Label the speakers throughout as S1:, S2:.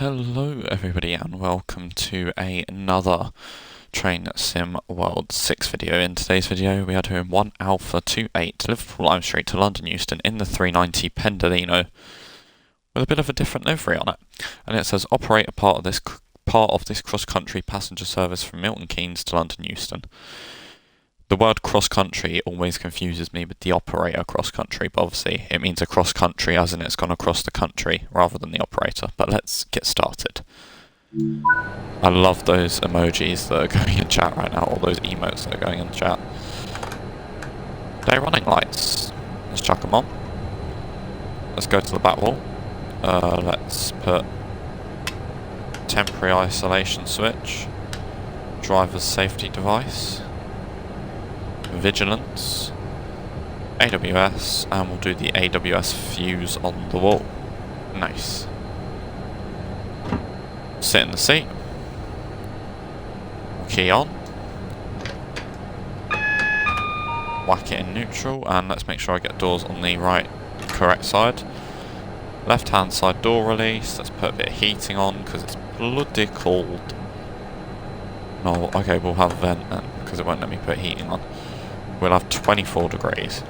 S1: Hello everybody and welcome to another Train Sim World 6 video. In today's video we are doing 1 Alpha 28 Liverpool Lime Street to London Euston in the 390 Pendolino with a bit of a different livery on it. And it says operate a part of this cross-country passenger service from Milton Keynes to London Euston. The word cross-country always confuses me with the operator cross-country, but obviously it means a cross-country as in it's gone across the country rather than the operator. But let's get started. I love those emojis that are going in chat right now, all those emotes that are going in the chat. Day running lights. Let's chuck them on. Let's go to the back wall. Let's put temporary isolation switch, driver's safety device, vigilance, AWS, and we'll do the AWS fuse on the wall. Nice. Sit in the seat. Key on. Whack it in neutral, and let's make sure I get doors on the right, correct side. Left hand side door release. Let's put a bit of heating on because it's bloody cold. No, okay, we'll have a vent then because it won't let me put heating on. We'll have 24 degrees.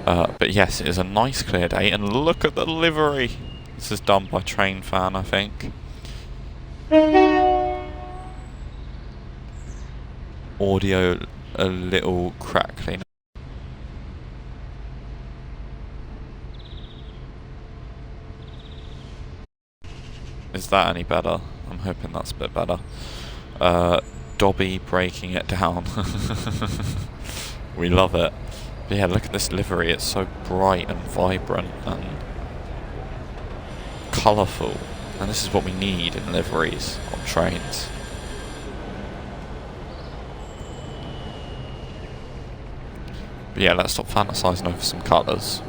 S1: But yes, it is a nice clear day, and look at the livery. This is done by Train Fan, I think. Audio a little crackly. Is that any better? I'm hoping that's a bit better. Dobby breaking it down. We love it. But yeah, look at this livery. It's so bright and vibrant and colourful. And this is what we need in liveries on trains. But yeah, let's stop fantasising over some colours.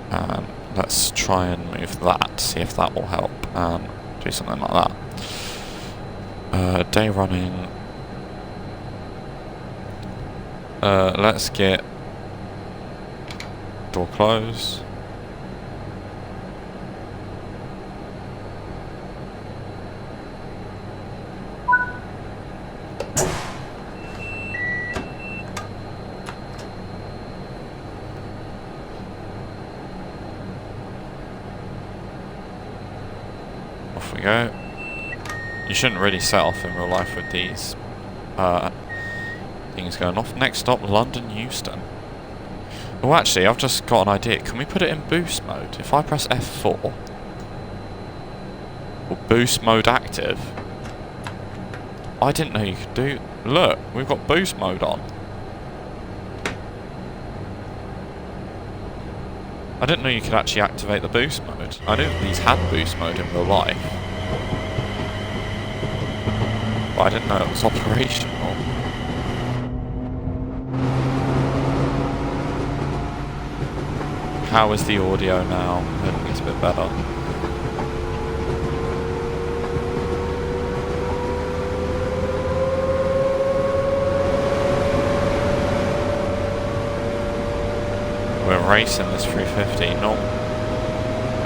S1: And let's try and move that, see if that will help. And do something like that. Day running. Let's get door close. Off we go. You shouldn't really set off in real life with these things going off. Next stop, London Euston. Oh, actually, I've just got an idea. Can we put it in boost mode? If I press F4, or boost mode active. I didn't know you could do. Look, we've got boost mode on. I didn't know you could actually activate the boost mode. I knew these had boost mode in real life, but I didn't know it was operational. How is the audio now? I think it's a bit better. We're racing this 350, not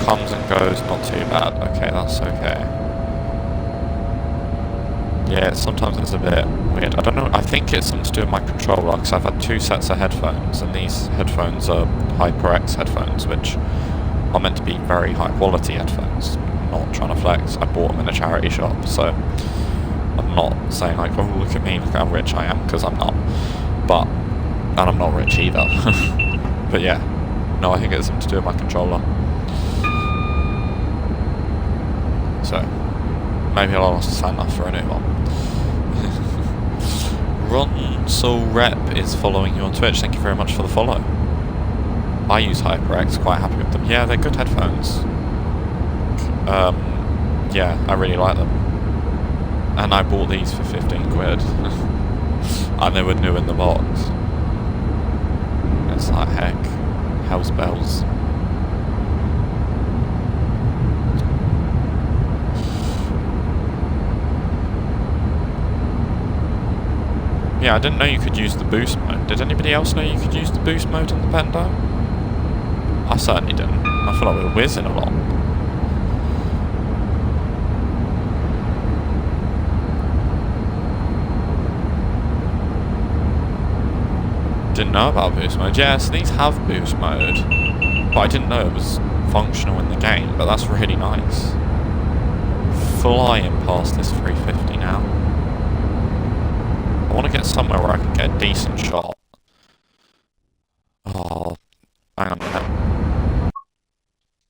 S1: comes and goes, not too bad. Okay, that's okay. Yeah, sometimes it's a bit weird. I don't know, I think it's something to do with my controller, because I've had 2 sets of headphones, and these headphones are HyperX headphones, which are meant to be very high quality headphones. I'm not trying to flex, I bought them in a charity shop, so I'm not saying like, oh look at me, look how rich I am, because I'm not. But, and I'm not rich either. But yeah, no, I think it's something to do with my controller. So, maybe I'll ask to sign up for a new one. Ron Soul Rep is following you on Twitch. Thank you very much for the follow. I use HyperX, quite happy with them. Yeah, they're good headphones. Yeah, I really like them. And I bought these for 15 quid. And they were new in the box. It's like, heck, hell's bells. Yeah, I didn't know you could use the boost mode. Did anybody else know you could use the boost mode in the Pendo? I certainly didn't. I feel like we were whizzing along. Didn't know about boost mode. Yeah, so these have boost mode, but I didn't know it was functional in the game, but that's really nice. Flying past this 350 now. I want to get somewhere where I can get a decent shot. Oh, hang on a minute.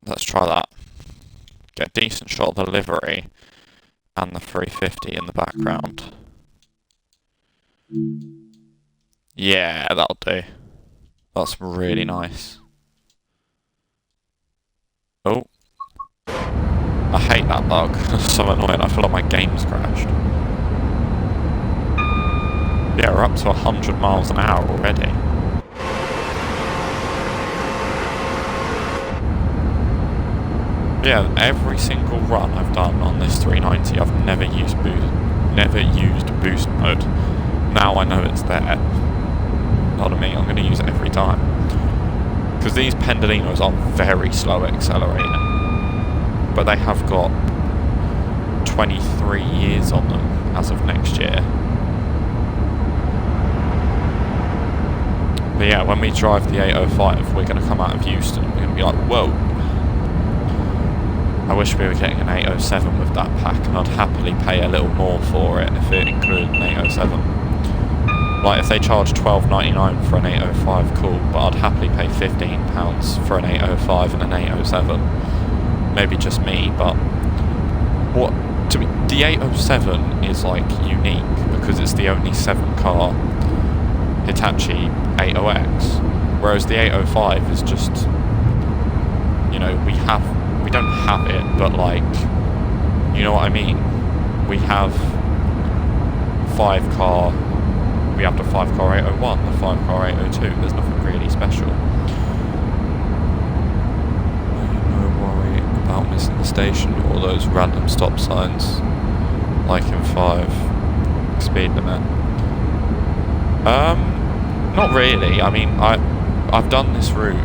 S1: Let's try that. Get a decent shot of the livery and the 350 in the background. Yeah, that'll do. That's really nice. Oh. I hate that bug. It's so annoying. I feel like my game's crashed. Yeah, we're up to 100 miles an hour already. Yeah, every single run I've done on this 390, I've never used boost mode. Now I know it's there. Pardon me, I'm going to use it every time. Because these Pendolinos are very slow accelerating. But they have got 23 years on them as of next year. But yeah, when we drive the 805, we're going to come out of Euston and we're going to be like, whoa. I wish we were getting an 807 with that pack, and I'd happily pay a little more for it if it included an 807. Like, if they charge $12.99 for an 805, cool, but I'd happily pay £15 for an 805 and an 807. Maybe just me, but what to me, the 807 is like unique because it's the only 7-car Hitachi 80X, whereas the 805 is just, you know, we don't have it, but like, you know what I mean? We have the 5-car 801, the 5-car 802. There's nothing really special. About missing the station or those random stop signs like in 5 speed limit. Not really. I mean, I've done this route.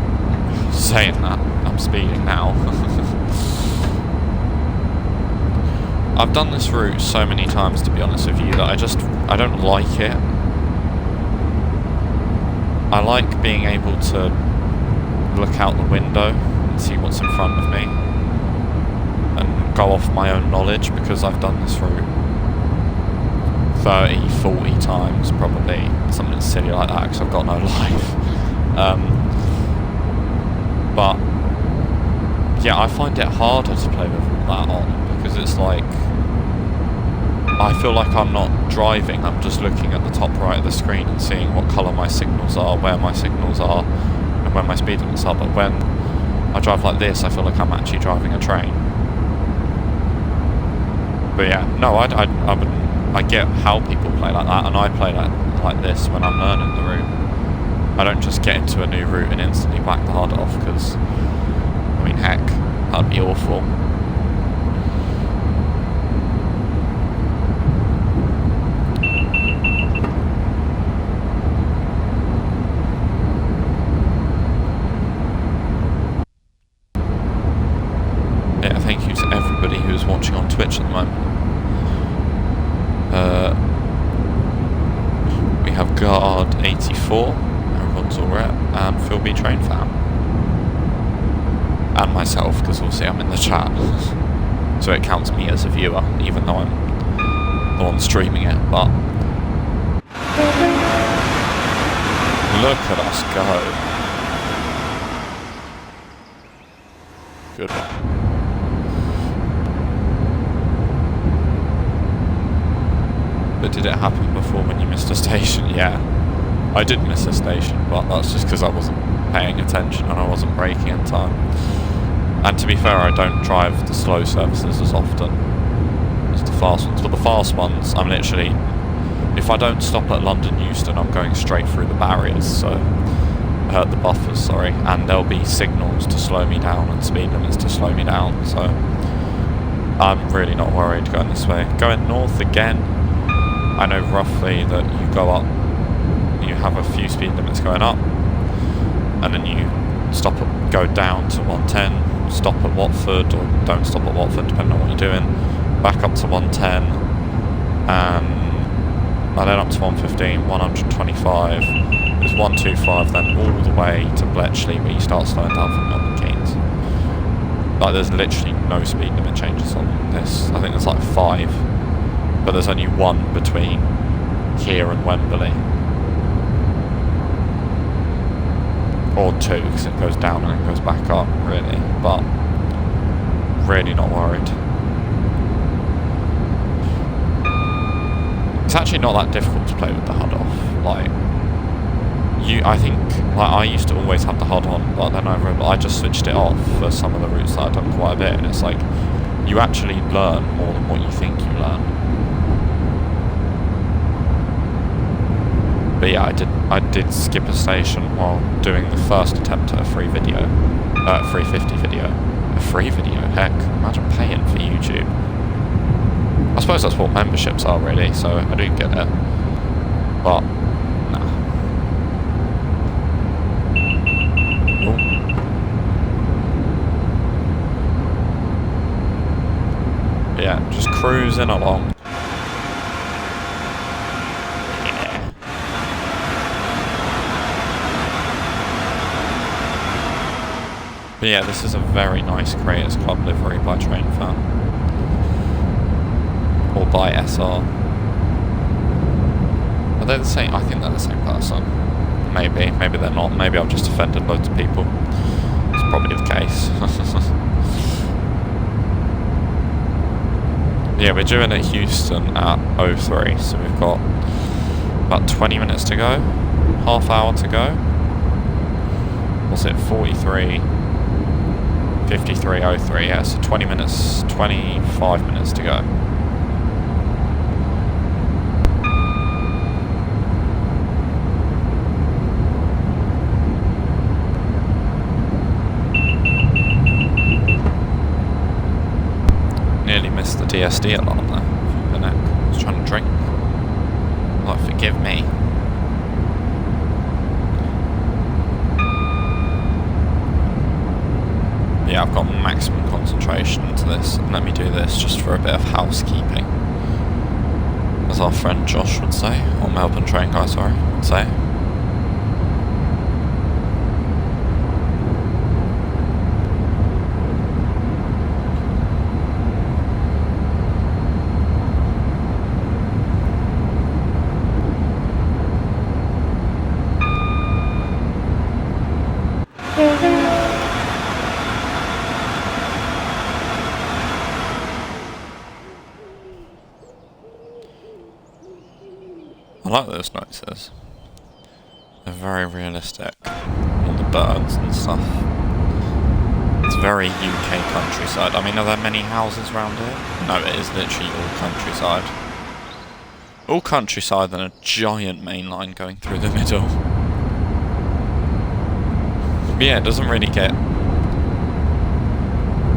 S1: Saying that, I'm speeding now. I've done this route so many times, to be honest with you, that I don't like it. I like being able to look out the window and see what's in front of me and go off my own knowledge, because I've done this route 30, 40 times probably, something silly like that, because I've got no life. But yeah, I find it harder to play with all that on, because it's like, I feel like I'm not driving, I'm just looking at the top right of the screen and seeing what colour my signals are, where my signals are, and where my speed limits are. But when I drive like this, I feel like I'm actually driving a train. But yeah, no, I get how people play like that, and I play like this when I'm learning the route. I don't just get into a new route and instantly whack the hard off, because, I mean, heck, that'd be awful. Yeah, thank you to everybody who's watching on Twitch at the moment. We have Guard 84, everyone's all right, and Phil B Train Fan. And myself, because obviously I'm in the chat. So it counts me as a viewer, even though I'm the one streaming it, but... Look at us go. Good one. But did it happen before when you missed a station? Yeah. I did miss a station, but that's just because I wasn't paying attention and I wasn't braking in time. And to be fair, I don't drive the slow services as often as the fast ones. But the fast ones, I'm literally... If I don't stop at London Euston, I'm going straight through the barriers, so... the buffers, sorry. And there'll be signals to slow me down and speed limits to slow me down, so... I'm really not worried going this way. Going north again, I know roughly that you go up, you have a few speed limits going up, and then you go down to 110, stop at Watford, or don't stop at Watford, depending on what you're doing, back up to 110, and And then up to 115, 125, there's 125, then all the way to Bletchley where you start slowing down from Milton Keynes. Like there's literally no speed limit changes on this. I think there's like 5, but there's only 1 between here and Wembley. Or 2, because it goes down and it goes back up, really. But really not worried. It's actually not that difficult to play with the HUD off. Like, I think, like, I used to always have the HUD on, but then I just switched it off for some of the routes that I've done quite a bit, and it's like, you actually learn more than what you think you learn. But yeah, I did skip a station while doing the first attempt at a free video, 350 video. A free video, heck, imagine paying for YouTube. I suppose that's what memberships are really, so I do get it. But, nah. Ooh. Yeah, just cruising along. But yeah, this is a very nice Creators Club livery by Train Fan. Or by SR. Are they the same? I think they're the same person. Maybe they're not. Maybe I've just offended loads of people. It's probably the case. Yeah, we're due in at Euston at 03, so we've got about 20 minutes to go. Half hour to go. What's it? 43. 53:03, yeah, so 20 minutes, 25 minutes to go. Nearly missed the DSD alarm there. The neck. I was trying to drink. Like, forgive me. Yeah, I've got maximum concentration into this, and let me do this just for a bit of housekeeping. As our friend Josh would say, or Melbourne train guy, sorry, would say. I like those noises. They're very realistic. All the birds and stuff. It's very UK countryside. I mean, are there many houses around here? No, it is literally all countryside. All countryside and a giant main line going through the middle. But yeah, it doesn't really get...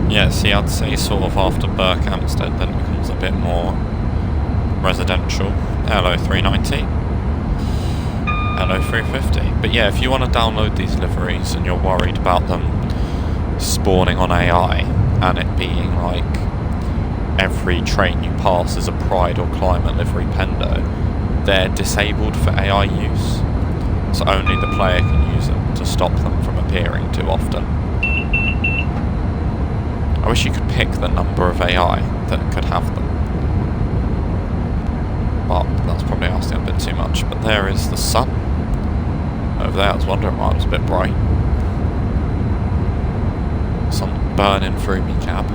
S1: Yeah, see, I'd say sort of after Berkhamsted then it becomes a bit more residential. Hello 390. Hello 350. But yeah, if you want to download these liveries and you're worried about them spawning on AI and it being like every train you pass is a Pride or Climate livery Pendo, they're disabled for AI use. So only the player can use them to stop them from appearing too often. I wish you could pick the number of AI that could have them. But that's probably asking a bit too much. But there is the sun. Over there, I was wondering why it was a bit bright. Sun burning through me cab.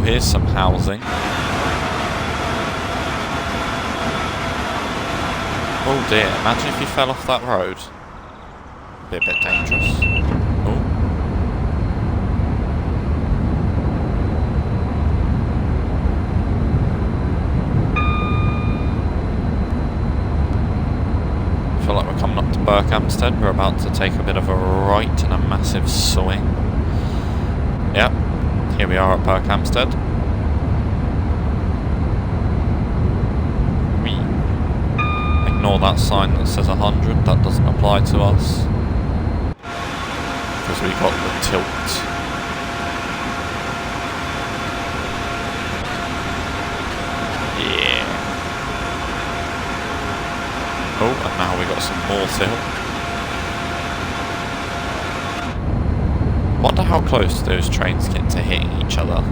S1: Here's some housing. Oh dear, imagine if you fell off that road. Be a bit dangerous. Oh. Berkhamsted. We're about to take a bit of a right and a massive swing. Yep, here we are at Berkhamsted. We ignore that sign that says 100, that doesn't apply to us. Because we got the tilt. Yeah. Oh, and now we got some more tilt. Wonder how close those trains get to hitting each other.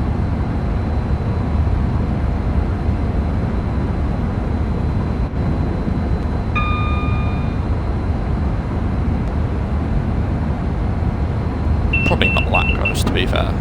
S1: Probably not that close, to be fair.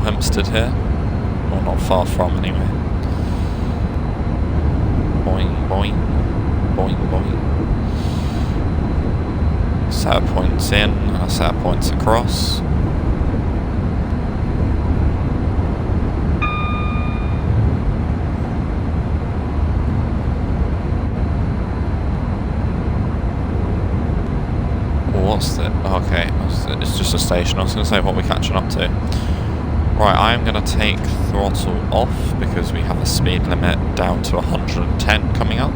S1: Hempstead here, or not far from anyway. Boing, boing, boing, boing. Set of points in, a set of points across. What's the? Okay, it's just a station. I was going to say, what we're catching up to. Right, I'm going to take throttle off because we have a speed limit down to 110 coming up.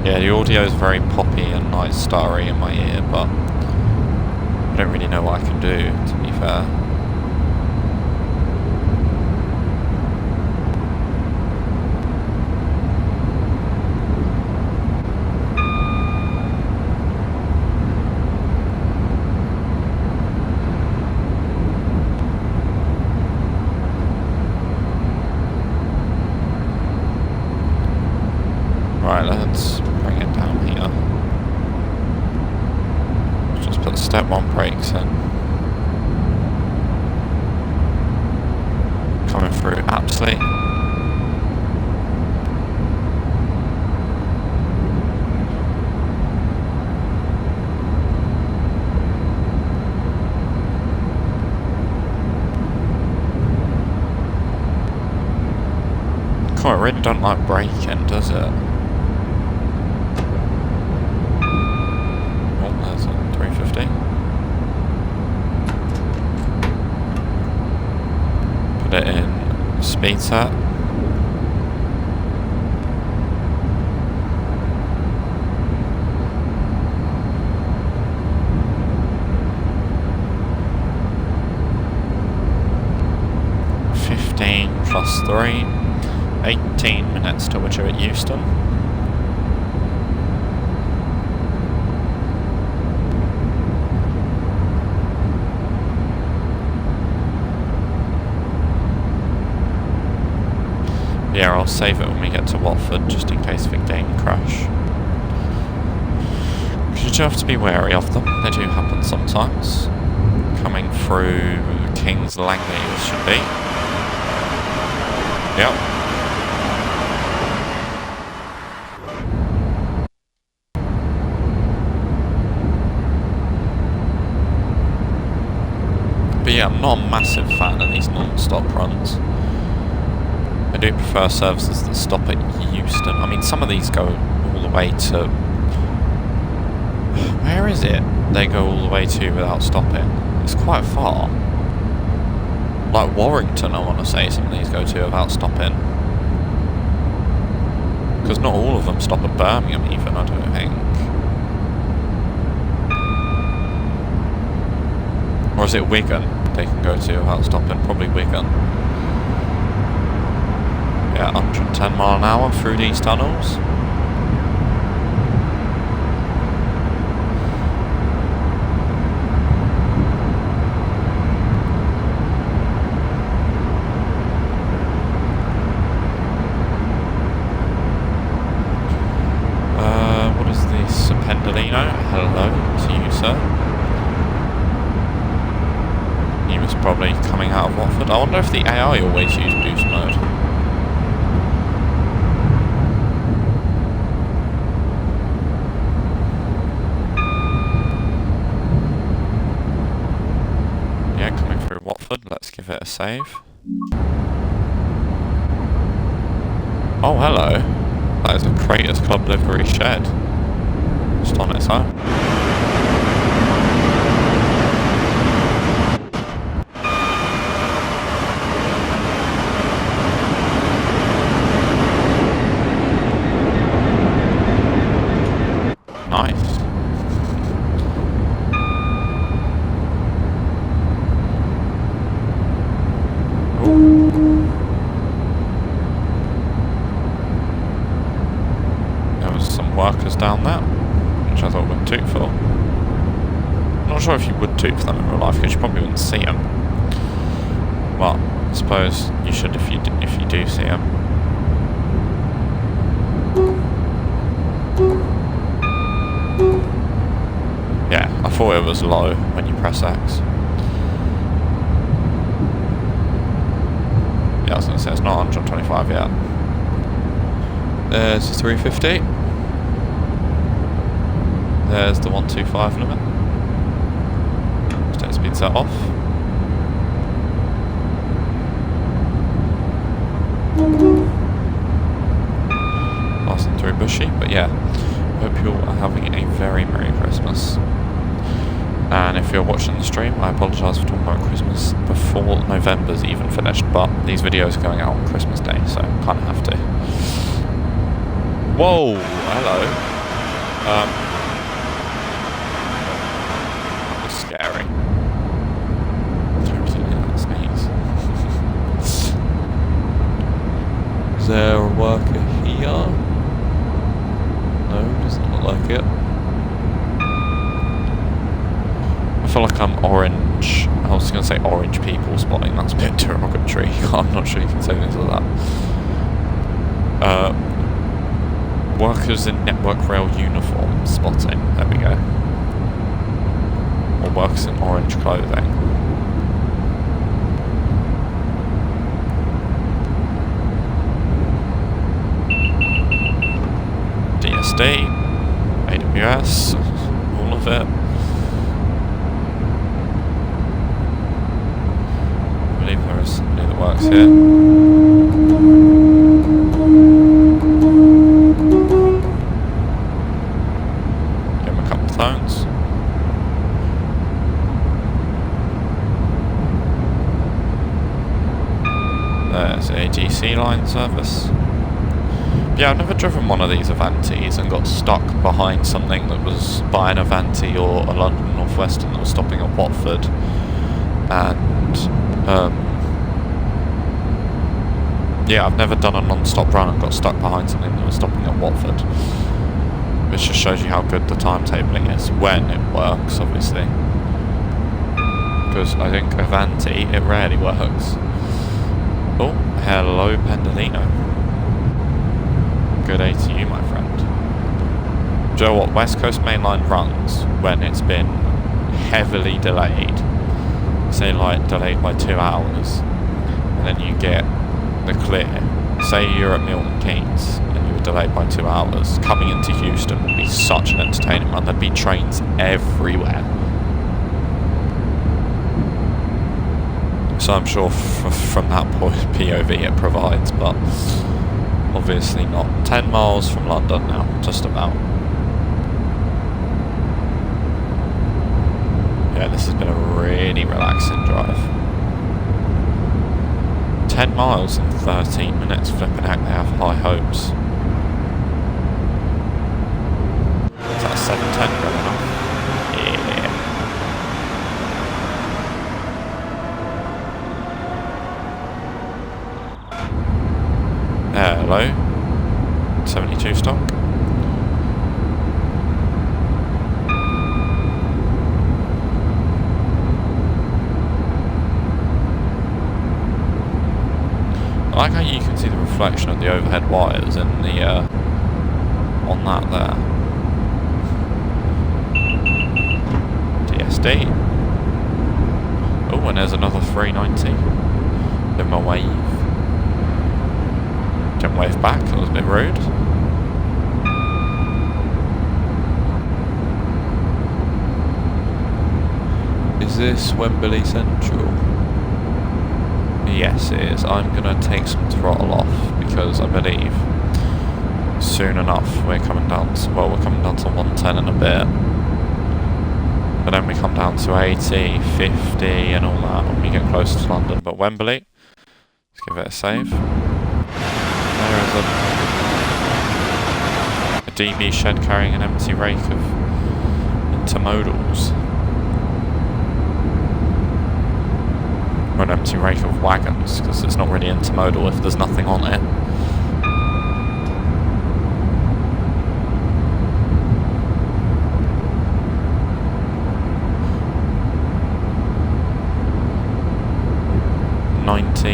S1: Yeah, the audio is very poppy and nice starry in my ear, but I don't really know what I can do, to be fair. Right, let's bring it down here. Let's just put step 1 brakes in. Coming through Apsley. God, it really don't like braking, does it? Put it in speed set. +3, 18 minutes till we're due at Euston. Yeah, I'll save it when we get to Watford, just in case of a game crash. You do have to be wary of them, they do happen sometimes. Coming through King's Langley, this should be. Yep. But yeah, I'm not a massive fan of these non-stop runs. I do prefer services that stop at Euston. I mean, some of these go all the way to... Where is it? They go all the way to without stopping. It's quite far. Like Warrington, I want to say some of these go to without stopping. Because not all of them stop at Birmingham even, I don't think. Or is it Wigan they can go to without stopping? Probably Wigan. Yeah, 110 mile an hour through these tunnels. What is this? Pendolino? hello to you, sir. He was probably coming out of Watford. I wonder if the AI always use boost mode. Yeah, coming through Watford. Let's give it a save. Oh, hello. That is a Craters Club livery shed. Just on its own. Nice. Ooh. There was some workers down there, which I thought would toot for. I'm not sure if you would toot for them in real life, because you probably wouldn't see them. Well, I suppose you should if you do see them. Yeah, I thought it was low when you press X. Yeah, I was going to say it's not 125 yet. There's the 350. There's the 125 limit. State speed set off. Passing through bushy, but yeah. Hope you all are having a very Merry Christmas. And if you're watching the stream, I apologise for talking about Christmas before November's even finished, but these videos are going out on Christmas Day, so kind of have to. Whoa! Hello. That was scary. Totally that sneeze. Is there a worker here? No, doesn't look like it. I feel like I'm orange. I was going to say orange people spotting. That's a bit derogatory. I'm not sure you can say things like that. Workers in Network Rail uniform spotting. There we go. Or workers in orange clothing. DSD, AWS, all of it. I believe there is somebody that works here. Give him a couple of phones. There's a DC line service. Yeah, I've never driven one of these Avantis and got stuck behind something that was by an Avanti or a London North Western that was stopping at Watford. And, yeah, I've never done a non-stop run and got stuck behind something that was stopping at Watford. Which just shows you how good the timetabling is, when it works, obviously. Because I think Avanti, it rarely works. Oh, hello Pendolino. Good day to you, my friend. Do you know what? West Coast Mainline runs when it's been heavily delayed. Say like delayed by 2 hours. And then you get the clear. Say you're at Milton Keynes and you were delayed by 2 hours. Coming into Euston would be such an entertaining run. There'd be trains everywhere. So I'm sure from that point POV it provides, but obviously not. 10 miles from London now, just about. Yeah, this has been a really relaxing drive. 10 miles in 13 minutes, flipping heck, they have high hopes. Is that a 710 going off? Yeah. Hello. 72 stock. I like how you can see the reflection of the overhead wires in the on that there. 50. Oh, and there's another 390. Give him a wave. Didn't wave back, that was a bit rude. Is this Wembley Central? Yes, it is. I'm going to take some throttle off because I believe soon enough we're coming down to, well, we're coming down to 110 in a bit. But then we come down to 80, 50 and all that when we get closer to London. But Wembley, let's give it a save. There is a DB shed carrying an empty rake of intermodals. Or an empty rake of wagons, because it's not really intermodal if there's nothing on it.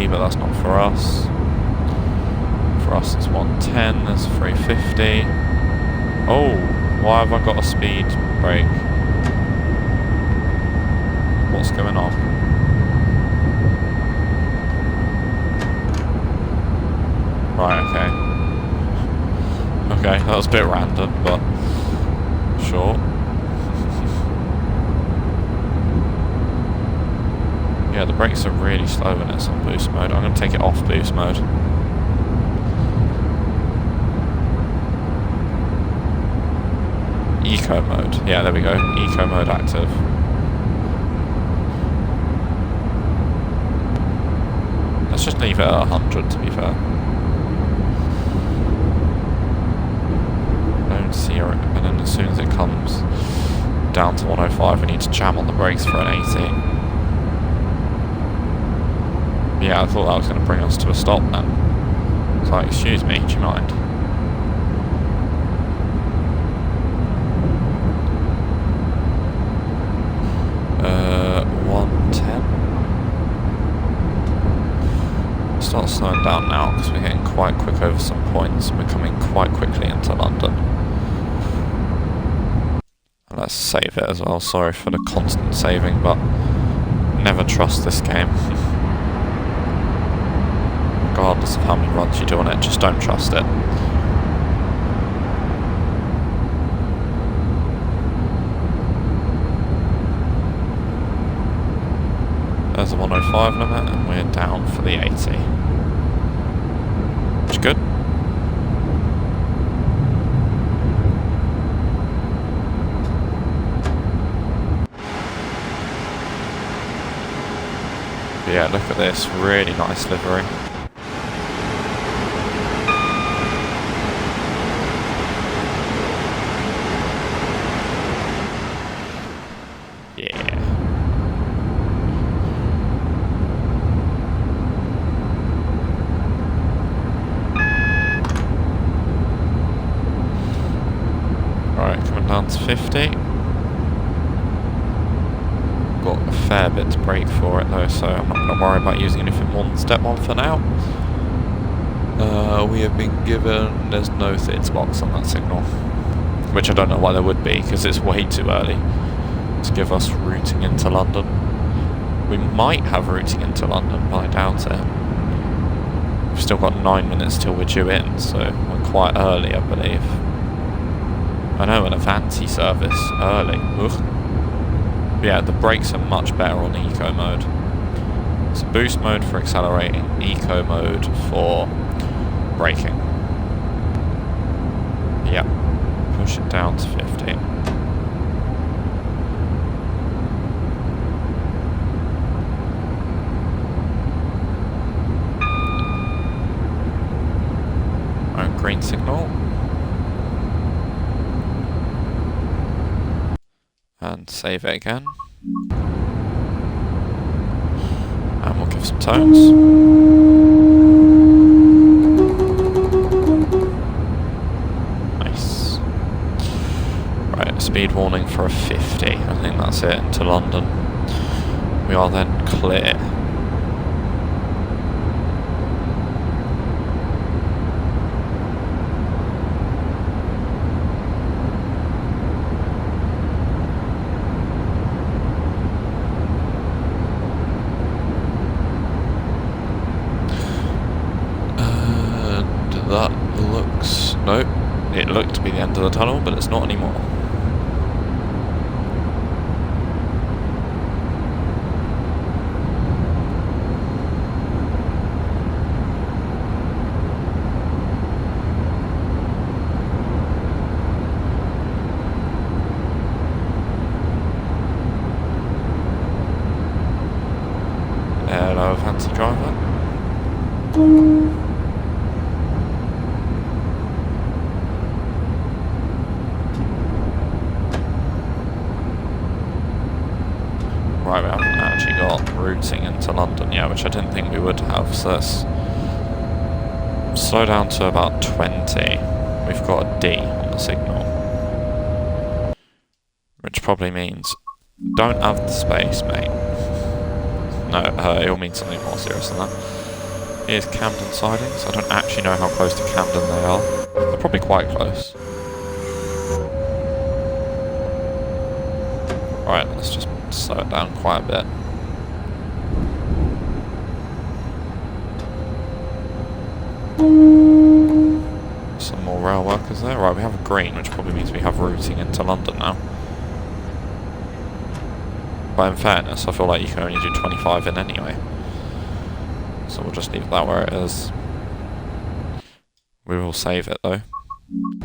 S1: But that's not for us. For us it's 110, there's 350. Oh, why have I got a speed brake? What's going on? Right, okay. Okay, that was a bit random, but sure. Yeah, the brakes are really slow when it's on boost mode. I'm going to take it off boost mode. Eco mode. Yeah, there we go. Eco mode active. Let's just leave it at 100 to be fair. Don't see it. And then as soon as it comes down to 105, we need to jam on the brakes for an 80. Yeah, I thought that was going to bring us to a stop then. It's like, excuse me, do you mind? Uh, 110. Start slowing down now because we're getting quite quick over some points and we're coming quite quickly into London. And let's save it as well. Sorry for the constant saving, but never trust this game. Regardless of how many runs you do on it, just don't trust it. There's the 105 limit and we're down for the 80. Which is good. But yeah, look at this, really nice livery. Down to 50. Got a fair bit to brake for it though, so I'm not going to worry about using anything more than step 1 for now. We have been given, there's no thirds box on that signal, which I don't know why there would be, because it's way too early to give us routing into London. We might have routing into London, but I doubt it. We've still got 9 minutes till we're due in, so we're quite early, I believe. I know, in a fancy service, early. Ugh. Yeah, the brakes are much better on eco mode. So boost mode for accelerating, eco mode for braking. Yep, push it down to 50. And green signal. And save it again. And we'll give some tones. Nice. Right, speed warning for a 50. I think that's it into London. We are then clear. of the tunnel, but it's not anymore. Hello, fancy driver. Right, we haven't actually got routing into London yet, which I didn't think we would have, so let's slow down to about 20. We've got a D on the signal, which probably means don't have the space, mate. No, it'll mean something more serious than that. Here's Camden sidings. I don't actually know how close to Camden they are. They're probably quite close. Right, let's just slow it down quite a bit. Some more rail workers there. Right, we have a green, which probably means we have routing into London now. But in fairness, I feel like you can only do 25 in anyway. So we'll just leave that where it is. We will save it though.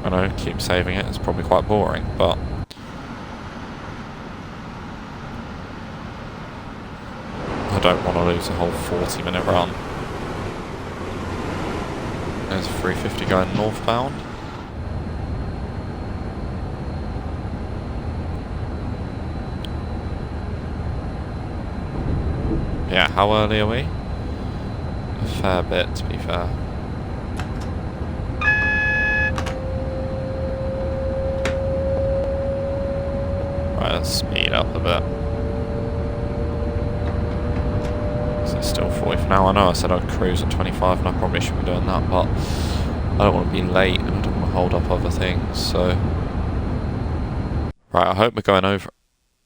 S1: I know, keep saving it, it's probably quite boring, but I don't want to lose a whole 40-minute run. There's 350 going northbound. Yeah, how early are we? A fair bit, to be fair. Right, let's speed up a bit. Is it still 40 for now? I know I said I'd cruise at 25 and I probably should be doing that, but I don't want to be late and I don't want to hold up other things, so... Right, I hope we're going over...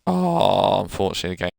S1: Oh, unfortunately the game